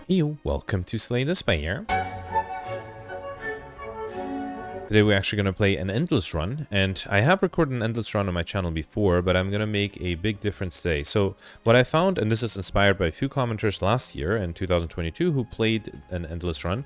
Ew, welcome to Slay the Spire. Today we're actually going to play an Endless Run, and I have recorded an Endless Run on my channel before, but I'm going to make a big difference today. So what I found, and this is inspired by a few commenters last year in 2022 who played an Endless Run.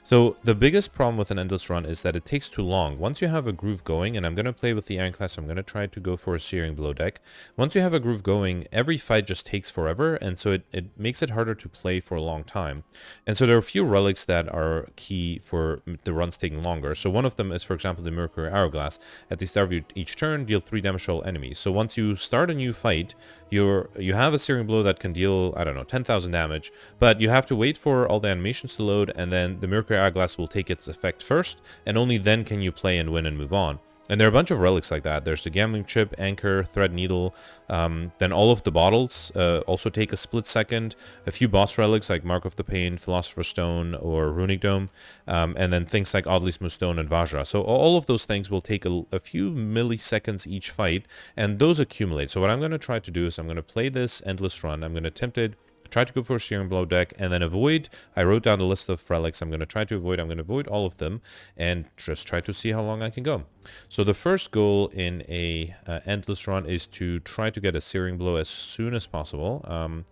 So the biggest problem with an Endless Run is that it takes too long. Once you have a groove going, and I'm going to play with the Ironclad, so I'm going to try to go for a Searing Blow deck. Once you have a groove going, every fight just takes forever, and so it makes it harder to play for a long time. And so there are a few relics that are key for the runs taking longer. So one of them is, for example, the Mercury Hourglass. At the start of each turn, deal 3 damage to all enemies. So once you start a new fight, you have a Searing Blow that can deal, I don't know, 10,000 damage, but you have to wait for all the animations to load, and then the Mercury Hourglass will take its effect first, and only then can you play and win and move on. And there are a bunch of relics like that. There's the Gambling Chip, Anchor, Thread Needle, then all of the bottles also take a split second. A few boss relics like Mark of the Pain, Philosopher Stone, or Runic Dome, and then things like Oddly Smooth Stone and Vajra. So all of those things will take a few milliseconds each fight, and those accumulate. So what I'm going to try to do is I'm going to play this Endless Run. I'm going to attempt it, try to go for a Searing Blow deck, and then avoid. I wrote down the list of relics I'm going to avoid all of them, and just try to see how long I can go. So the first goal in a Endless Run is to try to get a Searing Blow as soon as possible.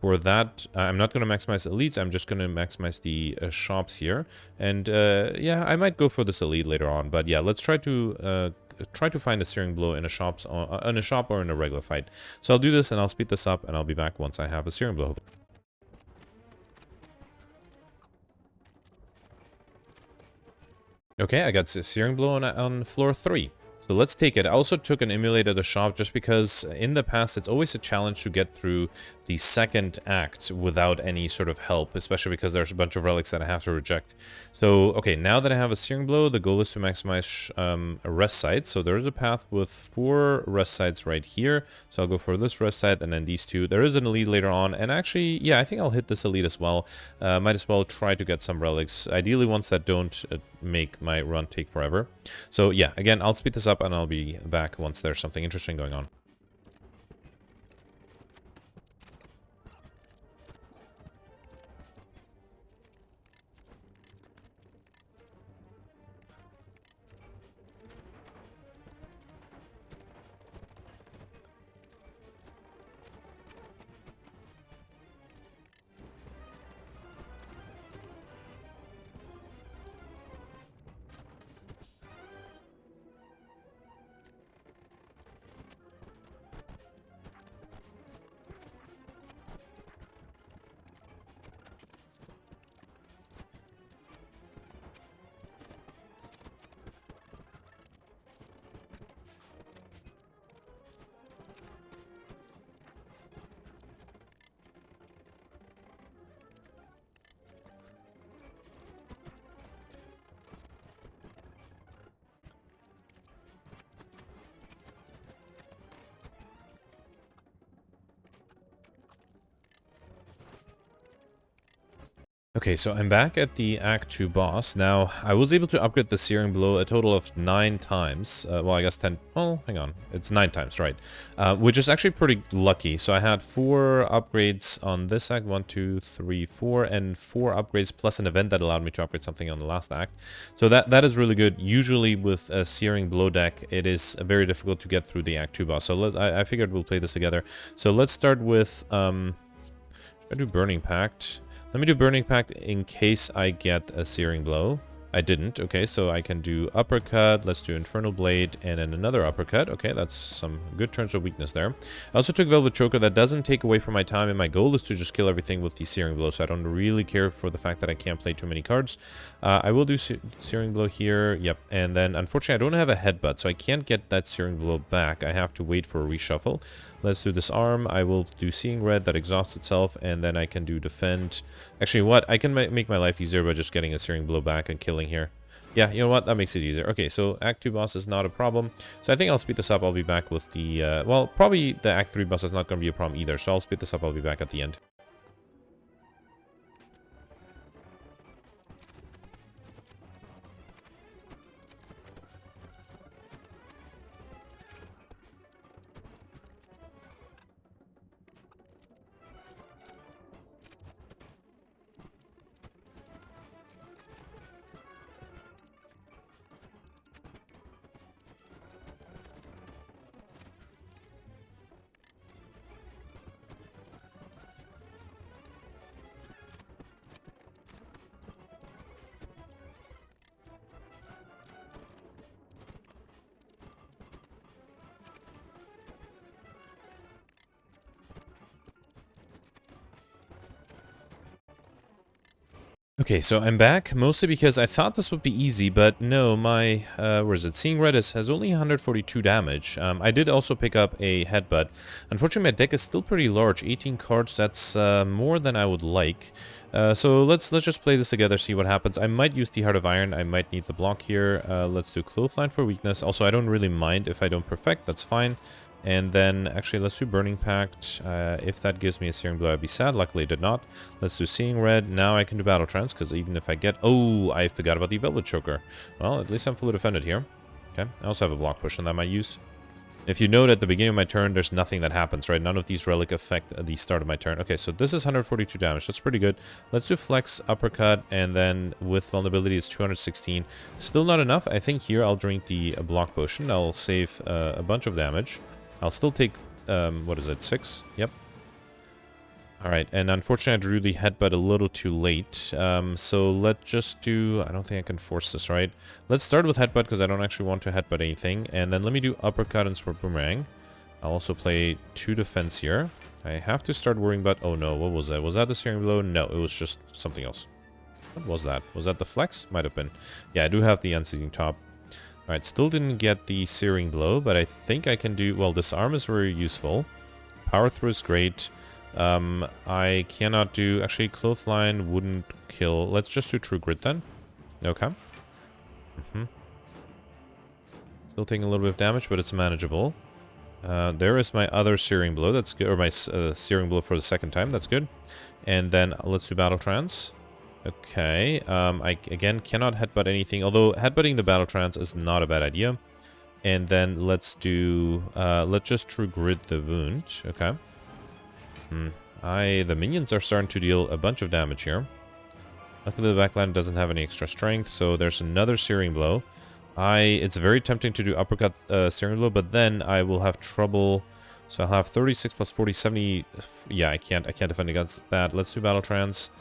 For that, I'm not going to maximize elites, I'm just going to maximize the shops here. And yeah, I might go for this elite later on, but yeah, let's try to find a Searing Blow in a shop or in a regular fight. So I'll do this and I'll speed this up, and I'll be back once I have a Searing Blow. Okay, I got Searing Blow on floor 3. So let's take it. I also took an emulator to the shop just because in the past it's always a challenge to get through the second act without any sort of help, especially because there's a bunch of relics that I have to reject. So, okay, now that I have a Searing Blow, the goal is to maximize rest sites. So there's a path with 4 rest sites right here. So I'll go for this rest site and then these 2. There is an elite later on, and actually, yeah, I think I'll hit this elite as well. Might as well try to get some relics, ideally ones that don't make my run take forever. So yeah, again, I'll speed this up and I'll be back once there's something interesting going on. Okay, so I'm back at the Act 2 boss. Now, I was able to upgrade the Searing Blow a total of 9 times. Well, I guess 10... Well, hang on. It's 9 times, right? Which is actually pretty lucky. So I had 4 upgrades on this act. 1, 2, 3, 4. And 4 upgrades plus an event that allowed me to upgrade something on the last act. So that is really good. Usually with a Searing Blow deck, it is very difficult to get through the Act 2 boss. So I figured we'll play this together. So let's start with... should I do Burning Pact? Let me do Burning Pact in case I get a Searing Blow. I didn't. Okay, so I can do Uppercut. Let's do Infernal Blade and then another Uppercut. Okay, that's some good turns of weakness there. I also took Velvet Choker. That doesn't take away from my time, and my goal is to just kill everything with the Searing Blow, so I don't really care for the fact that I can't play too many cards. I will do Searing Blow here. Yep, and then unfortunately I don't have a Headbutt, so I can't get that Searing Blow back. I have to wait for a reshuffle. Let's do Disarm. I will do Seeing Red. That exhausts itself, and then I can do Defend. Actually, what? I can make my life easier by just getting a Searing Blow back and killing here. Yeah, you know what? That makes it easier. Okay, so Act 2 boss is not a problem. So I think I'll speed this up. I'll be back with the... well, probably the Act 3 boss is not going to be a problem either. So I'll speed this up. I'll be back at the end. Okay, so I'm back, mostly because I thought this would be easy, but no, my, where is it? Seeing Red has only 142 damage. I did also pick up a Headbutt. Unfortunately, my deck is still pretty large, 18 cards, that's more than I would like. So let's just play this together, see what happens. I might use the Heart of Iron, I might need the block here. Let's do Clothesline for weakness. Also, I don't really mind if I don't perfect, that's fine. And then, actually, let's do Burning Pact. If that gives me a Searing Blow, I'd be sad. Luckily, it did not. Let's do Seeing Red. Now I can do Battle Trance, because even if I get... Oh, I forgot about the Velvet Choker. Well, at least I'm fully defended here. Okay, I also have a block push that I might use. If you note at the beginning of my turn, there's nothing that happens, right? None of these relic affect the start of my turn. Okay, so this is 142 damage. That's pretty good. Let's do Flex, Uppercut, and then with Vulnerability, it's 216. Still not enough. I think here I'll drink the block potion. I'll save a bunch of damage. I'll still take, what is it, 6? Yep. Alright, and unfortunately I drew the Headbutt a little too late. So let's just do... I don't think I can force this, right? Let's start with Headbutt because I don't actually want to Headbutt anything. And then let me do Uppercut and Sword Boomerang. I'll also play 2 defense here. I have to start worrying about... Oh no, what was that? Was that the Searing Blow? No, it was just something else. What was that? Was that the Flex? Might have been. Yeah, I do have the Unceasing Top. Alright, still didn't get the Searing Blow, but I think I can do... Well, Disarm is very useful. Power Throw is great. I cannot do... Actually, Clothesline wouldn't kill. Let's just do True Grit then. Okay. Still taking a little bit of damage, but it's manageable. There is my other Searing Blow. That's good. Or my Searing Blow for the second time. That's good. And then let's do Battle Trance. Okay, I, again, cannot headbutt anything, although headbutting the Battle Trance is not a bad idea. And then let's do, let's just True Grit the wound, okay. The minions are starting to deal a bunch of damage here. Luckily the backline doesn't have any extra strength, so there's another Searing Blow. It's very tempting to do Uppercut Searing Blow, but then I will have trouble, so I'll have 36 plus 40, 70, yeah, I can't defend against that. Let's do Battle Trance.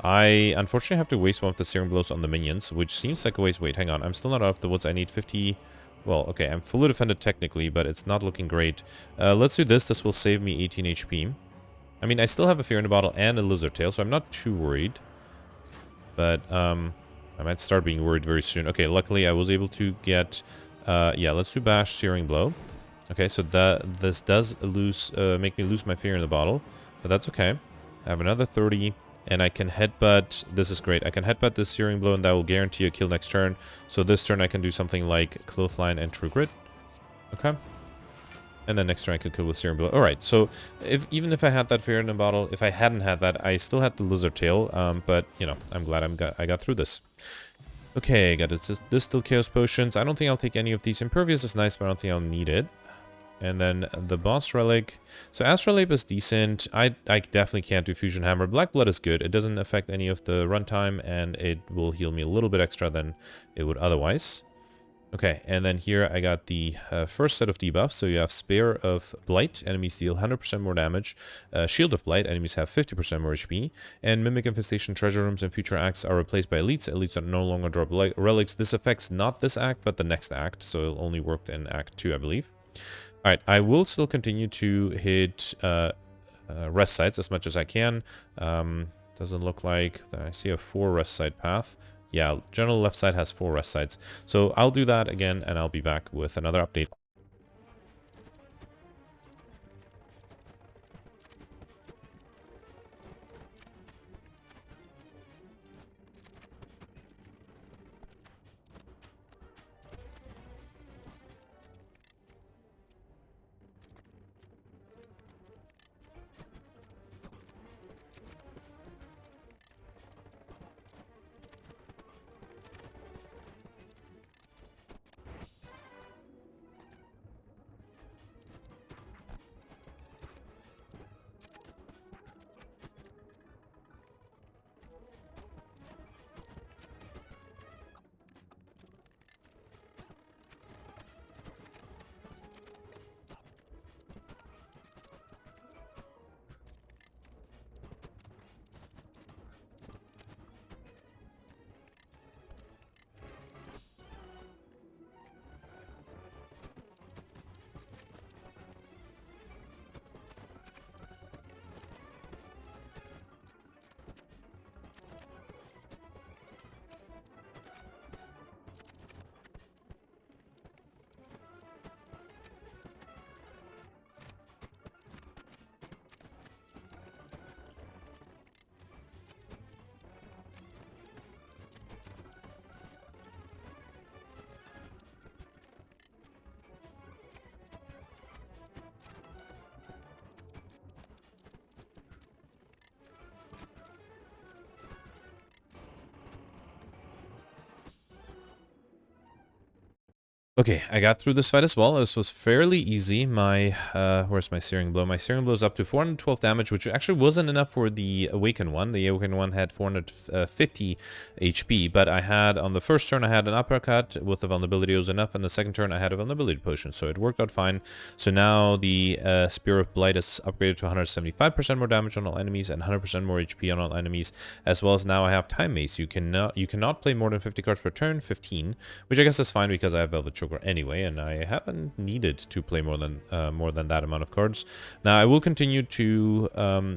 I unfortunately have to waste one of the Searing Blows on the minions, which seems like a waste. Wait, hang on. I'm still not out of the woods. I need 50... Well, okay, I'm fully defended technically, but it's not looking great. Let's do this. This will save me 18 HP. I mean, I still have a Fear in the Bottle and a Lizard Tail, so I'm not too worried. But, I might start being worried very soon. Okay, luckily I was able to get... yeah, let's do Bash Searing Blow. Okay, so this does make me lose my Fear in the Bottle, but that's okay. I have another 30, and I can headbutt. This is great. I can headbutt this Searing Blow, and that will guarantee a kill next turn. So this turn I can do something like Clothesline and True Grit. Okay. And then next turn I can kill with Searing Blow. Alright, so even if I had that Fear in the Bottle, if I hadn't had that, I still had the Lizard Tail. But, you know, I'm glad I got through this. Okay, got this still Chaos Potions. I don't think I'll take any of these. Impervious is nice, but I don't think I'll need it. And then the boss relic. So Astrolabe is decent. I definitely can't do Fusion Hammer. Black Blood is good. It doesn't affect any of the runtime, and it will heal me a little bit extra than it would otherwise. Okay, and then here I got the first set of debuffs. So you have Spear of Blight. Enemies deal 100% more damage. Shield of Blight. Enemies have 50% more HP. And Mimic Infestation Treasure Rooms and future acts are replaced by Elites. Elites are no longer drop relics. This affects not this act, but the next act. So it'll only work in Act 2, I believe. Alright, I will still continue to hit rest sites as much as I can. Doesn't look like... I see a 4 rest site path. Yeah, general left side has 4 rest sites. So I'll do that again, and I'll be back with another update. Okay, I got through this fight as well. This was fairly easy. My, where's my Searing Blow? My Searing Blow is up to 412 damage, which actually wasn't enough for the Awakened one. The Awakened one had 450 HP, but I had, on the first turn, I had an uppercut with the vulnerability was enough, and the second turn, I had a vulnerability potion, so it worked out fine. So now the Spear of Blight is upgraded to 175% more damage on all enemies and 100% more HP on all enemies, as well as now I have Time Mace. You cannot play more than 50 cards per turn, 15, which I guess is fine because I have Velvet Choker anyway, and I haven't needed to play more than that amount of cards. Now I will continue to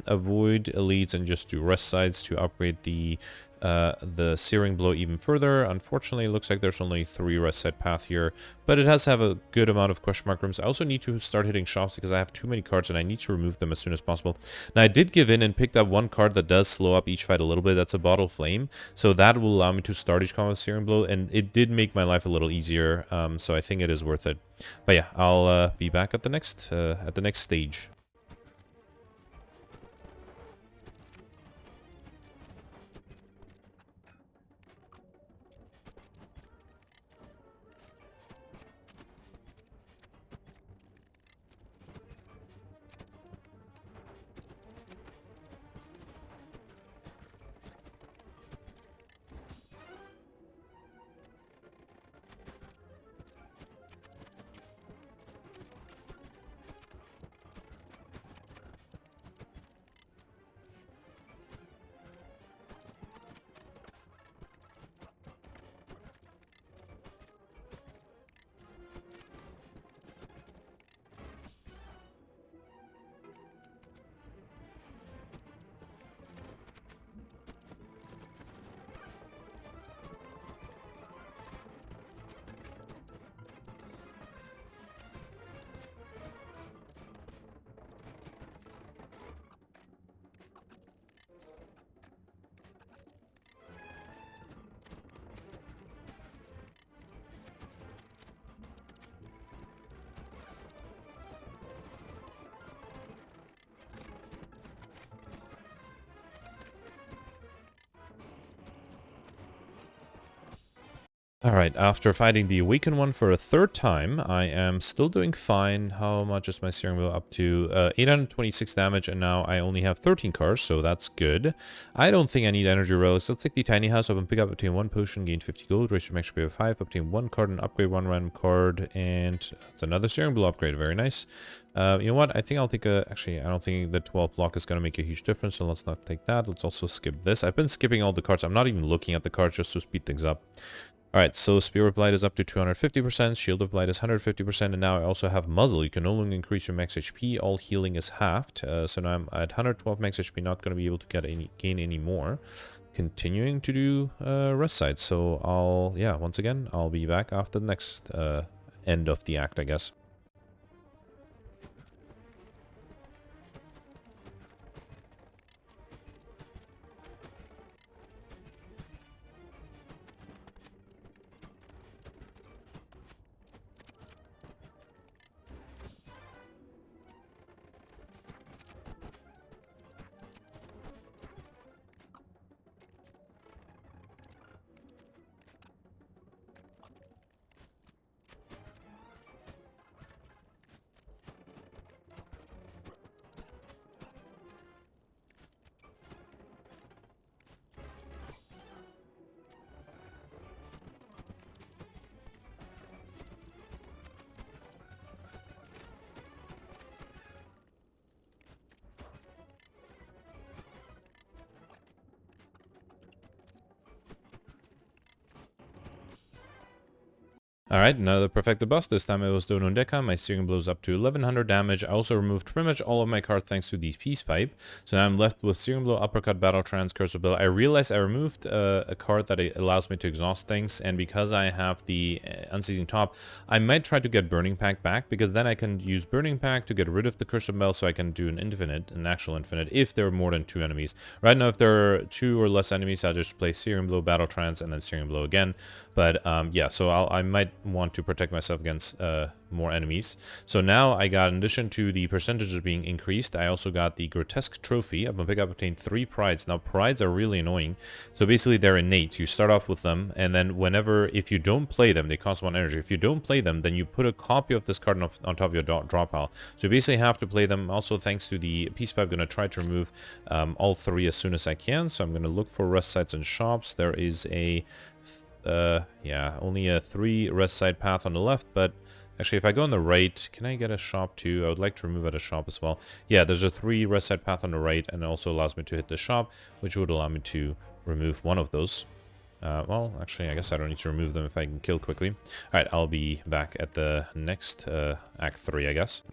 avoid elites and just do rest sides to upgrade the Searing Blow even further. Unfortunately, it looks like there's only 3 rest side path here, but it has to have a good amount of question mark rooms. I also need to start hitting shops because I have too many cards and I need to remove them as soon as possible. Now I did give in and picked up one card that does slow up each fight a little bit. That's a Bottle Flame, so that will allow me to start each combat with Searing Blow, and it did make my life a little easier, so I think it is worth it. But yeah, I'll be back at the next stage. Alright, after fighting the Awakened one for a third time, I am still doing fine. How much is my Searing Blow up to? 826 damage, and now I only have 13 cards, so that's good. I don't think I need energy relics. Let's take the tiny house up and pick up, obtain 1 potion, gain 50 gold, raise your max HP of 5, obtain 1 card and upgrade 1 random card, and it's another Searing Blow upgrade. Very nice. You know what? I think I'll take a... Actually, I don't think the 12 block is going to make a huge difference, so let's not take that. Let's also skip this. I've been skipping all the cards. I'm not even looking at the cards just to speed things up. Alright, so Spear of Blight is up to 250%, Shield of Blight is 150%, and now I also have Muzzle. You can no longer increase your max HP, all healing is halved, so now I'm at 112 max HP, not going to be able to gain any more. Continuing to do rest sides, so once again, I'll be back after the next end of the act, I guess. Alright, another perfected boss. This time it was Dono Deca. My Searing Blows up to 1100 damage. I also removed pretty much all of my cards thanks to these Peace Pipe. So now I'm left with Searing Blow, Uppercut, Battle Trance, Curse of Bill. I realized I removed a card that allows me to exhaust things, and because I have the Unceasing Top, I might try to get Burning Pact back, because then I can use Burning Pact to get rid of the Curse of Bell, so I can do an actual infinite, if there are more than 2 enemies. Right now, if there are 2 or less enemies, I'll just play Searing Blow, Battle Trance, and then Searing Blow again. But yeah, so I might want to protect myself against more enemies. So now I got, in addition to the percentages being increased, I also got the grotesque trophy. I'm gonna pick up, obtain 3 prides. Now prides are really annoying. So basically they're innate. You start off with them, and then whenever, if you don't play them, they cost 1 energy. If you don't play them, then you put a copy of this card on top of your draw pile. So you basically have to play them. Also, thanks to the peace pipe, I'm gonna try to remove all 3 as soon as I can. So I'm gonna look for rest sites and shops. There is a yeah, only a 3 rest site path on the left, but actually if I go on the right, can I get a shop too? I would like to remove at a shop as well. Yeah, there's a 3 rest site path on the right, and it also allows me to hit the shop, which would allow me to remove one of those. Well, actually, I guess I don't need to remove them if I can kill quickly. Alright, I'll be back at the next Act 3, I guess.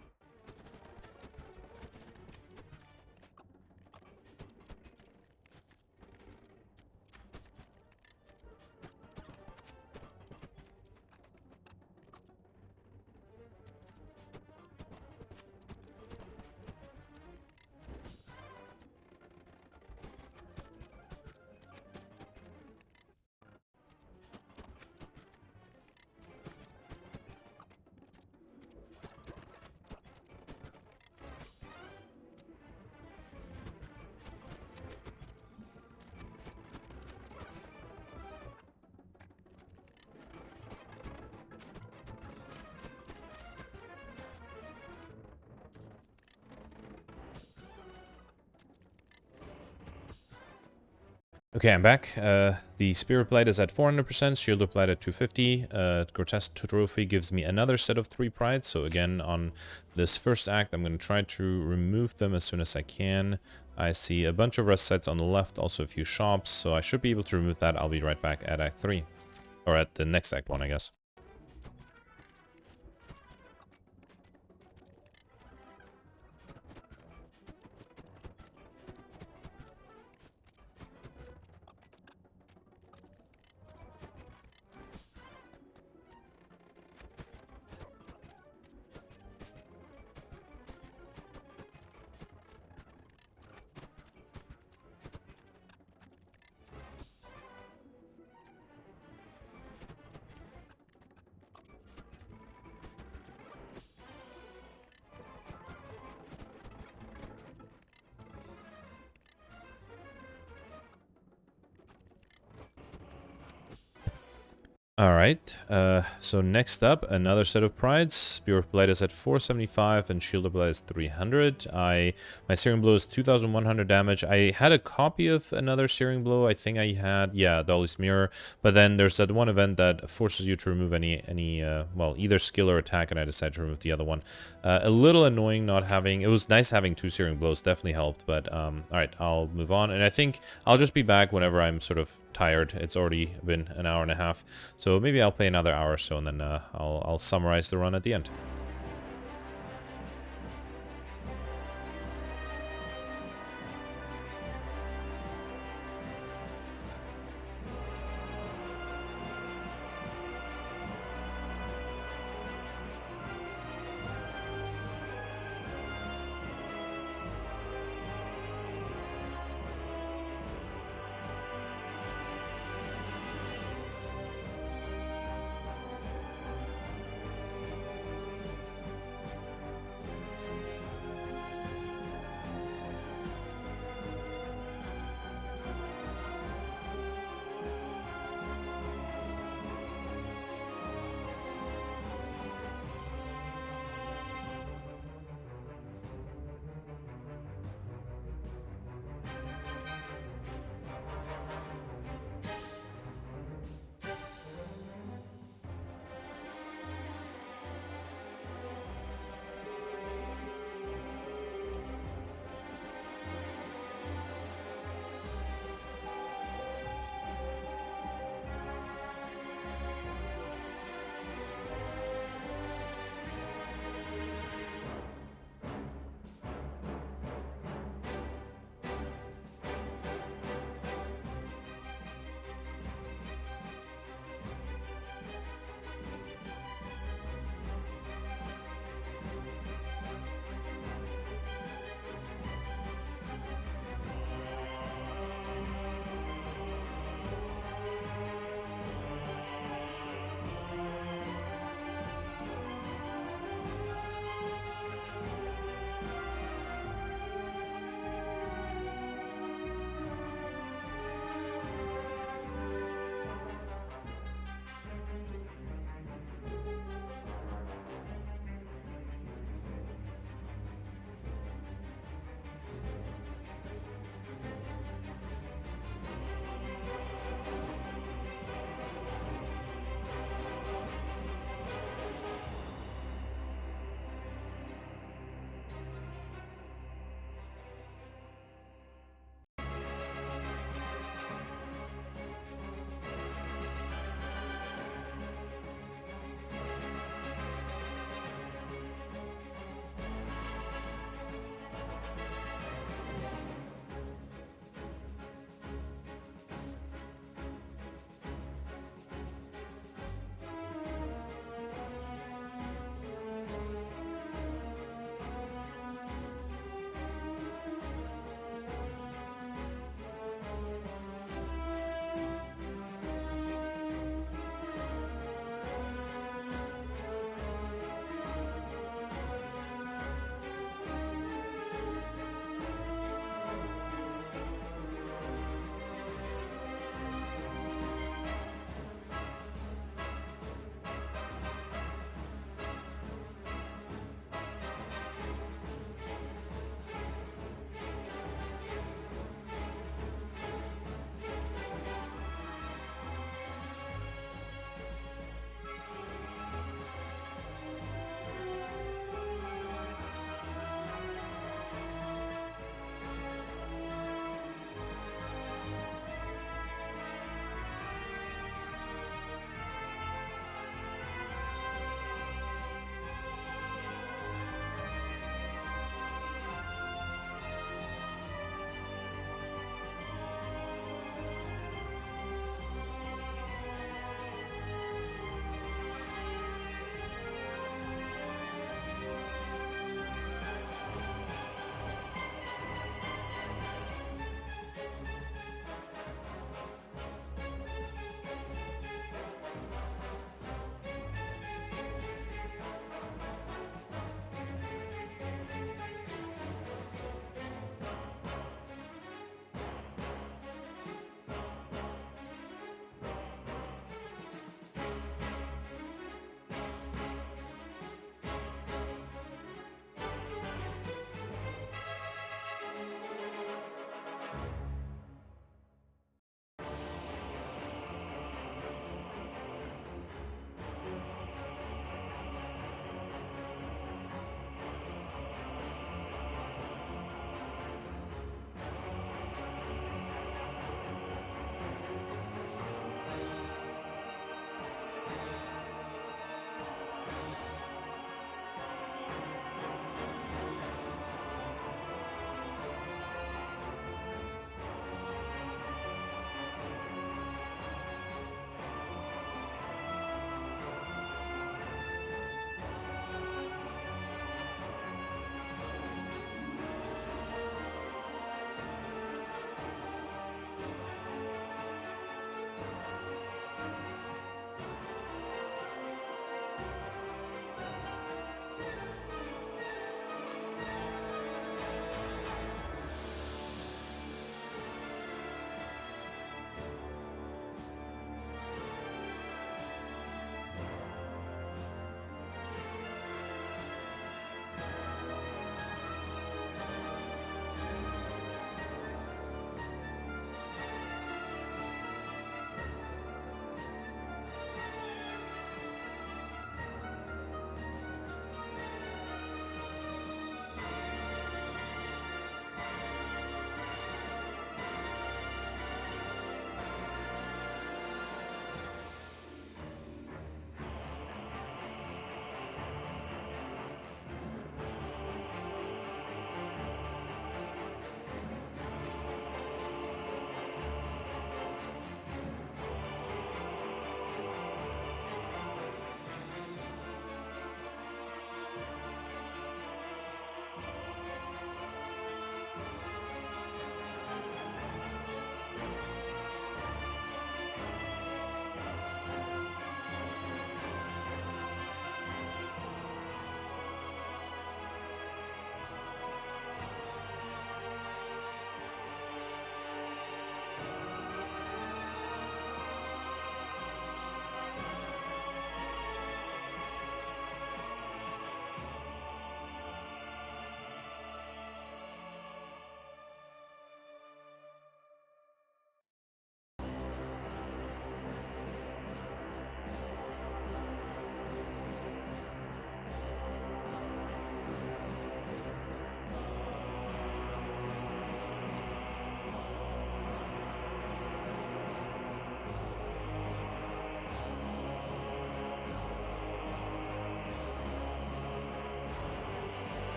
Okay, I'm back. The Spirit Blade is at 400%, Shield Blade at 250. Grotesque Trophy gives me another set of 3 prides. So again, on this first act, I'm going to try to remove them as soon as I can. I see a bunch of rest sites on the left, also a few shops, so I should be able to remove that. I'll be right back at Act 3. Or at the next Act 1, I guess. Alright, so next up, another set of prides. Spirit Blade is at 475 and Shield Blade is 300. My Searing Blow is 2100 damage. I had a copy of another Searing Blow. I think I had, yeah, Dolly's Mirror. But then there's that one event that forces you to remove any well, either skill or attack, and I decided to remove the other one. A little annoying not having, it was nice having 2 Searing Blows, definitely helped. But, alright, I'll move on. And I think I'll just be back whenever I'm sort of tired. It's already been an hour and a half, so maybe I'll play another hour or so, and then I'll summarize the run at the end.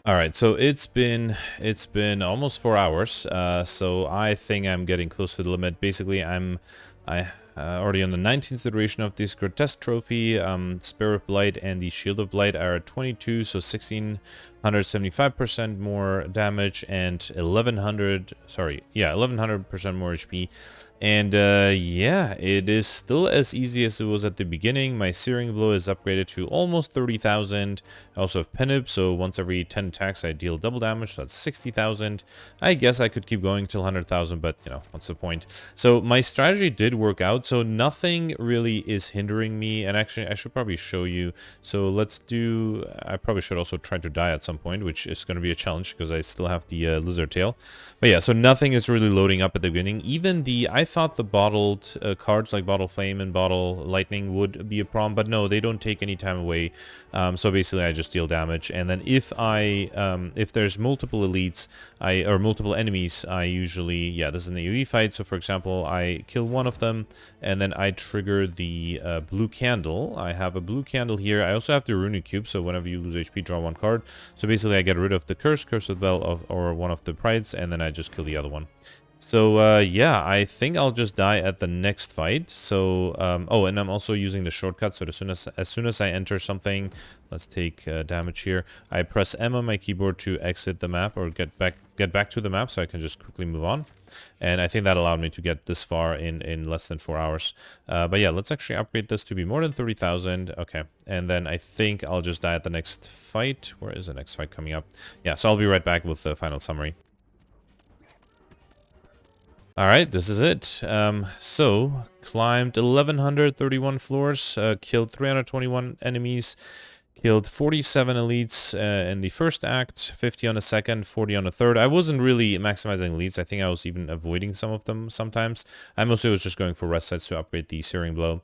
All right, so it's been almost 4 hours. So I think I'm getting close to the limit. Basically, I already on the 19th iteration of this grotesque trophy. Spirit Blight and the Shield of Blight are at 22, so 1675% more damage and 1100. Sorry, yeah, 1100% more HP. And yeah, it is still as easy as it was at the beginning. My Searing Blow is upgraded to almost 30,000. I also have Penib, so once every 10 attacks I deal double damage, so that's 60,000. I guess I could keep going till 100,000, but you know, what's the point? So my strategy did work out, so nothing really is hindering me. And actually, I should probably show you. So let's do, I probably should also try to die at some point, which is going to be a challenge because I still have the lizard tail. But yeah, so nothing is really loading up at the beginning. Even I thought the bottled cards like Bottle Flame and Bottle Lightning would be a problem, but no, they don't take any time away. So basically, I just deal damage, and then if there's multiple elites, or multiple enemies, I usually, yeah, this is an AoE fight. So for example, I kill one of them, and then I trigger the blue candle. I have a blue candle here. I also have the runic cube, so whenever you lose HP, draw one card. So basically, I get rid of the curse of the bell, or one of the prides, and then I just kill the other one. So, yeah, I think I'll just die at the next fight. So, oh, and I'm also using the shortcut. So as soon as I enter something, let's take damage here. I press M on my keyboard to exit the map or get back to the map, so I can just quickly move on. And I think that allowed me to get this far in less than 4 hours. But yeah, let's actually upgrade this to be more than 30,000. Okay, and then I think I'll just die at the next fight. Where is the next fight coming up? Yeah, so I'll be right back with the final summary. All right, this is it. So, climbed 1,131 floors, killed 321 enemies, killed 47 elites in the first act, 50 on the second, 40 on the third. I wasn't really maximizing elites. I think I was even avoiding some of them sometimes. I mostly was just going for rest sets to upgrade the Searing Blow.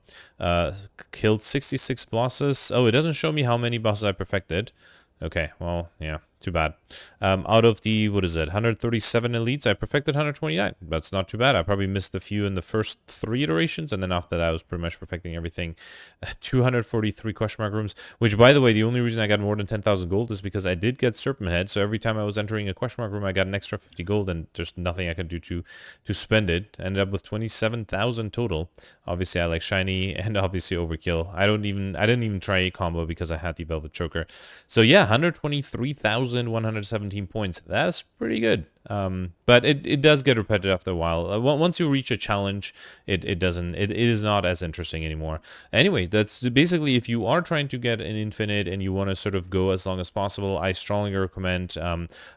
Killed 66 bosses. Oh, it doesn't show me how many bosses I perfected. Okay, well, yeah, too bad. Out of the, what is it, 137 elites, I perfected 129. That's not too bad. I probably missed a few in the first 3 iterations, and then after that, I was pretty much perfecting everything. 243 question mark rooms, which, by the way, the only reason I got more than 10,000 gold is because I did get Serpent Head, so every time I was entering a question mark room, I got an extra 50 gold, and there's nothing I could do to spend it. Ended up with 27,000 total. Obviously, I like Shiny, and obviously Overkill. I didn't even try a combo because I had the Velvet Choker. So yeah, 123,117 points. That's pretty good. But it does get repetitive after a while. Once you reach a challenge, it is not as interesting anymore. Anyway, that's basically, if you are trying to get an infinite and you want to sort of go as long as possible, I strongly recommend,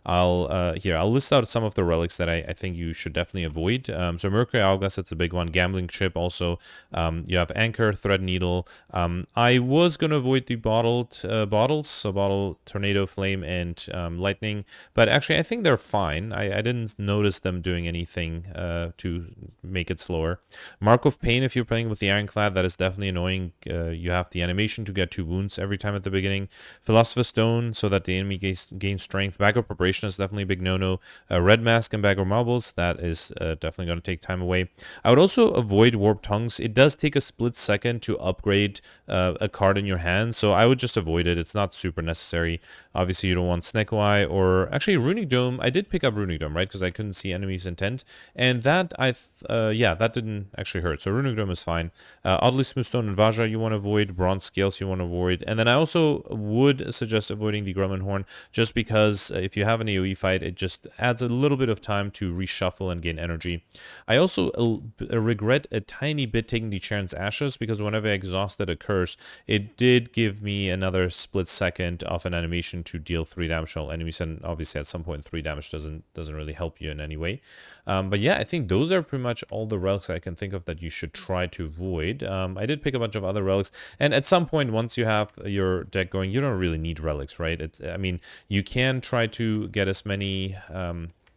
I'll list out some of the relics that I think you should definitely avoid. So Mercury Hourglass, that's a big one. Gambling Chip also. You have Anchor, Thread Needle. I was going to avoid the bottles, so Bottle, Tornado, Flame, and Lightning, but actually I think they're fine. I didn't notice them doing anything to make it slower. Mark of Pain, if you're playing with the Ironclad, that is definitely annoying. You have the animation to get 2 wounds every time at the beginning. Philosopher Stone, so that the enemy gains strength. Bag of Preparation is definitely a big no-no. Red Mask and Bag of Marbles, that is definitely going to take time away. I would also avoid Warp Tongues. It does take a split second to upgrade a card in your hand, so I would just avoid it. It's not super necessary. Obviously, you don't want Snecko Eye, or actually Runic Dome. I did pick up Runic Dome, right? Because I couldn't see enemies' intent. And that, yeah, that didn't actually hurt. So Runic Dome is fine. Oddly Smooth Stone and Vajra you want to avoid. Bronze Scales you want to avoid. And then I also would suggest avoiding the Gremlin Horn, just because if you have an AoE fight, it just adds a little bit of time to reshuffle and gain energy. I also regret a tiny bit taking the Charon's Ashes, because whenever I exhausted a curse, it did give me another split second of an animation to deal 3 damage to all enemies, and obviously at some point 3 damage doesn't really help you in any way. But yeah, I think those are pretty much all the relics I can think of that you should try to avoid. I did pick a bunch of other relics, and at some point, once you have your deck going, you don't really need relics, right? I mean, you can try to get as many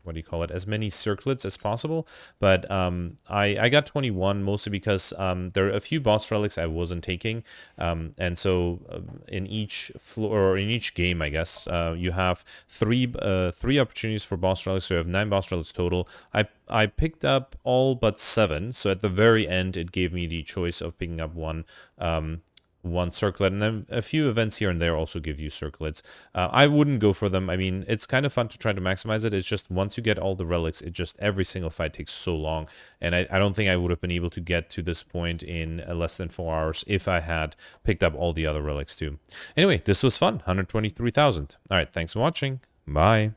what do you call it, as many circlets as possible, but I got 21 mostly because there are a few boss relics I wasn't taking, and so in each floor, or in each game, I guess, you have three opportunities for boss relics, so you have 9 boss relics total. I picked up all but 7, so at the very end it gave me the choice of picking up one. one circlet, and then a few events here and there also give you circlets. I wouldn't go for them. I mean, it's kind of fun to try to maximize it. It's just once you get all the relics, it just every single fight takes so long, and I don't think I would have been able to get to this point in less than 4 hours if I had picked up all the other relics too. Anyway, this was fun. 123,000. All right, thanks for watching. Bye.